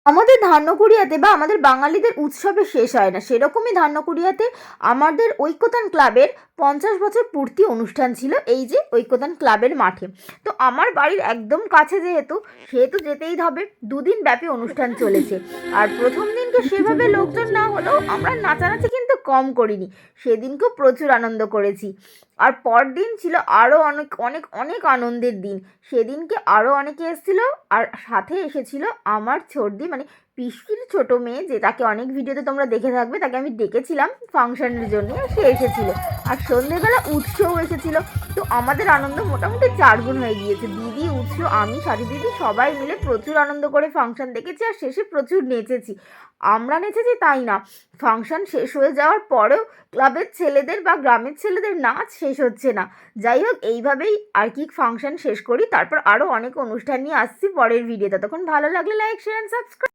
আমাদের ধান্যকুড়িয়াতে বা আমাদের বাঙালিদের উৎসবে শেষ হয় না, সেরকমই ধান্যকুড়িয়াতে আমাদের ঐক্যতান ক্লাবের 50 বছর পূর্তি অনুষ্ঠান ছিল এই যে ঐক্যতান ক্লাবের মাঠে। তো আমার বাড়ির একদম কাছে যেহেতু, সেহেতু যেতেই হবে। 2 দিন ব্যাপী অনুষ্ঠান চলেছে। আর প্রথম দিনকে সেভাবে লোকজন না হলেও আমরা নাচানাচি কিন্তু কম করিনি, সেদিনকেও প্রচুর আনন্দ করেছি। আর পরদিন ছিল আরও অনেক অনেক অনেক আনন্দের দিন। সেদিনকে আরও অনেকে এসেছিল, আর সাথে এসেছিল আমার ছোটদি, মানে পিসির ছোট মেয়ে, যেটাকে অনেক ভিডিওতে তোমরা দেখে থাকবে, তাকে আমি ডেকেছিলাম ফাংশনের জন্য, সে এসেছিল। আর সন্ধেবেলা উৎসও এসেছিল। তো আমাদের আনন্দ মোটামুটি 4 গুণ হয়ে গিয়েছে। দিদি, উৎস, আমি, সাথী দিদি সবাই মিলে প্রচুর আনন্দ করে ফাংশন দেখেছি, আর শেষে প্রচুর নেচেছি। আমরা নেচেছি তাই না, ফাংশন শেষ হয়ে যাওয়ার পরেও ক্লাবের ছেলেদের বা গ্রামের ছেলেদের নাচ শেষ হচ্ছে না। যাই হোক, এইভাবেই আর কি ফাংশন শেষ করি। তারপর আরও অনেক অনুষ্ঠান নিয়ে আসছি পরের ভিডিওতে। তখন ভালো লাগলে লাইক, শেয়ার অ্যান্ড সাবস্ক্রাইব।